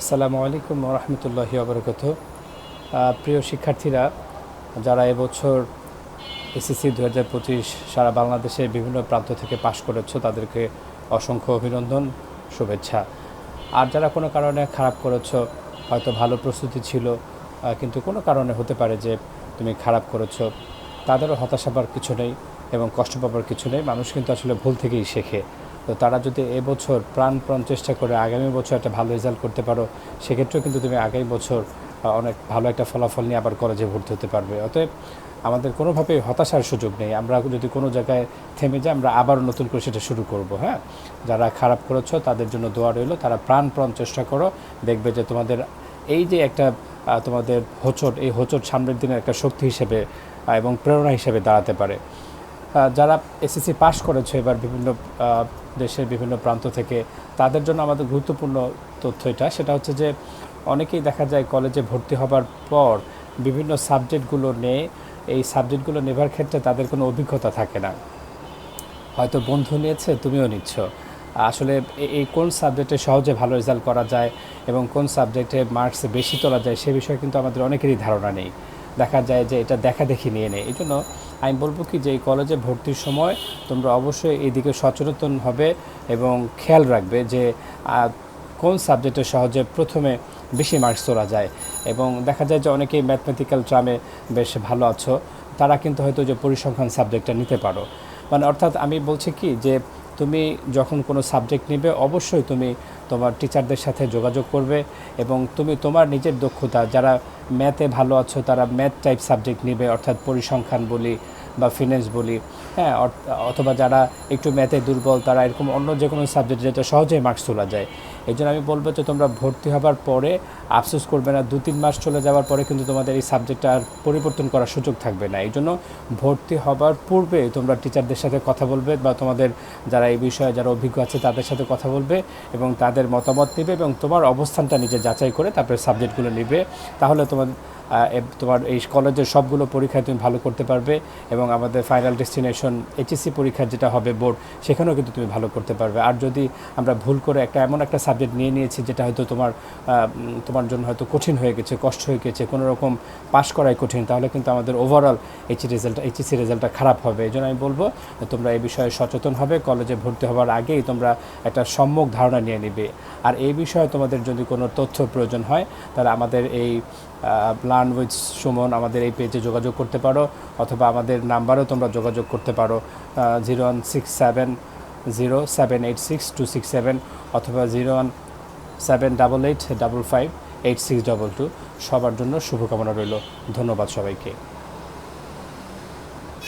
আসসালামু আলাইকুম ওয়া রাহমাতুল্লাহি ওয়া বারাকাতুহু। প্রিয় শিক্ষার্থীরা, যারা এবছর এসএসসি 2025 সারা বাংলাদেশের বিভিন্ন প্রান্ত থেকে পাশ করেছো, তাদেরকে অসংখ্য অভিনন্দন, শুভেচ্ছা। আর যারা কোনো কারণে খারাপ করেছো, হয়তো ভালো প্রস্তুতি ছিল কিন্তু কোনো কারণে হতে পারে যে তুমি খারাপ করেছো, তাদেরও হতাশা পাওয়ার কিছু নেই এবং কষ্ট পাওয়ার কিছু নেই। মানুষ কিন্তু আসলে ভুল থেকেই শেখে। তো তারা যদি এবছর প্রাণপণ চেষ্টা করে আগামী বছর একটা ভালো রেজাল্ট করতে পারো, সেক্ষেত্রেও কিন্তু তুমি আগামী বছর অনেক ভালো একটা ফলাফল নিয়ে আবার কলেজে ভর্তি হতে পারবে। অতএব আমাদের কোনোভাবেই হতাশার সুযোগ নেই। আমরা যদি কোনো জায়গায় থেমে যাই, আমরা আবারও নতুন করে সেটা শুরু করব। হ্যাঁ, যারা খারাপ করেছো তাদের জন্য দোয়া রইল। তারা প্রাণপণ চেষ্টা করো, দেখবে যে তোমাদের এই যে একটা তোমাদের হোঁচট, এই হোঁচট সামনের দিনের একটা শক্তি হিসেবে এবং প্রেরণা হিসেবে দাঁড়াতে পারে। যারা এসএসসি পাস করেছে এবার বিভিন্ন দেশের বিভিন্ন প্রান্ত থেকে, তাদের জন্য আমাদের গুরুত্বপূর্ণ তথ্য সেটা হচ্ছে যে অনেকেই দেখা যায় কলেজে ভর্তি হবার পর বিভিন্ন সাবজেক্টগুলো নেয়। এই সাবজেক্টগুলো নেবার ক্ষেত্রে তাদের কোনো অভিজ্ঞতা থাকে না। হয়তো বন্ধু নিয়েছে, তুমিও নিচ্ছ। আসলে এই কোন সাবজেক্টে সহজে ভালো রেজাল্ট করা যায় এবং কোন সাবজেক্টে মার্কস বেশি তোলা যায় সে বিষয়ে কিন্তু আমাদের অনেকেরই ধারণা নেই। দেখা যায় যে এটা দেখা দেখি নিয়ে নেয়। এই জন্য আমি বলবো কি যে এই কলেজে ভর্তির সময় তোমরা অবশ্যই এই দিকে সচেতন হবে এবং খেয়াল রাখবে যে কোন সাবজেক্টে সহজে প্রথমে বেশি মার্কস তোলা যায়। এবং দেখা যায় যে অনেকেই ম্যাথমেটিক্যাল ট্রামে বেশ ভালো আছো, তারা কিন্তু হয়তো যে পরিসংখ্যান সাবজেক্টটা নিতে পারো। মানে অর্থাৎ আমি বলছি কি যে তুমি যখন কোনো সাবজেক্ট নেবে, অবশ্যই তুমি তোমার টিচারদের সাথে যোগাযোগ করবে এবং তুমি তোমার নিজের দক্ষতা, যারা ম্যাথে ভালো আছো তারা ম্যাথ টাইপ সাবজেক্ট নেবে, অর্থাৎ পরিসংখ্যান বলি বা ফিন্যান্স বলি। হ্যাঁ, অথবা যারা একটু ম্যাথে দুর্বল তারা এরকম অন্য যে কোনো সাবজেক্ট যেটা সহজেই মার্কস তোলা যায়। এই জন্য আমি বলবো যে তোমরা ভর্তি হবার পরে আফসোস করবে না। 2-3 মাস চলে যাওয়ার পরে কিন্তু তোমাদের এই সাবজেক্টটা আর পরিবর্তন করার সুযোগ থাকবে না। এই জন্য ভর্তি হবার পূর্বে তোমরা টিচারদের সাথে কথা বলবে বা তোমাদের যারা এই বিষয়ে যারা অভিজ্ঞ আছে তাদের সাথে কথা বলবে এবং তাদের মতামত নেবে এবং তোমার অবস্থানটা নিজে যাচাই করে তারপরে সাবজেক্টগুলো নেবে। তাহলে তোমার এই কলেজের সবগুলো পরীক্ষায় তুমি ভালো করতে পারবে এবং আমাদের ফাইনাল ডেস্টিনেশন এইচএসসি পরীক্ষা যেটা হবে বোর্ড, সেখানেও কিন্তু তুমি ভালো করতে পারবে। আর যদি আমরা ভুল করে এমন একটা সাবজেক্ট নিয়ে নিয়েছি যেটা হয়তো তোমার জন্য হয়তো কঠিন হয়ে গেছে, কষ্ট হয়ে গেছে, কোনো রকম পাস করাই কঠিন, তাহলে কিন্তু আমাদের ওভারঅল এইচএসসি রেজাল্টটা খারাপ হবে। এই জন্য আমি বলবো তোমরা এই বিষয়ে সচেতন হবে। কলেজে ভর্তি হওয়ার আগেই তোমরা একটা সম্যক ধারণা নিয়ে নিবে। আর এই বিষয়ে তোমাদের যদি কোনো তথ্য প্রয়োজন হয় তাহলে আমাদের এই লার্ন উইথ সুমন আমাদের এই পেজে যোগাযোগ করতে পারো, অথবা আমাদের নাম্বারেও তোমরা যোগাযোগ করতে পারো 01670786267 অথবা 01788558622। সবার জন্য শুভকামনা রইল। ধন্যবাদ সবাইকে।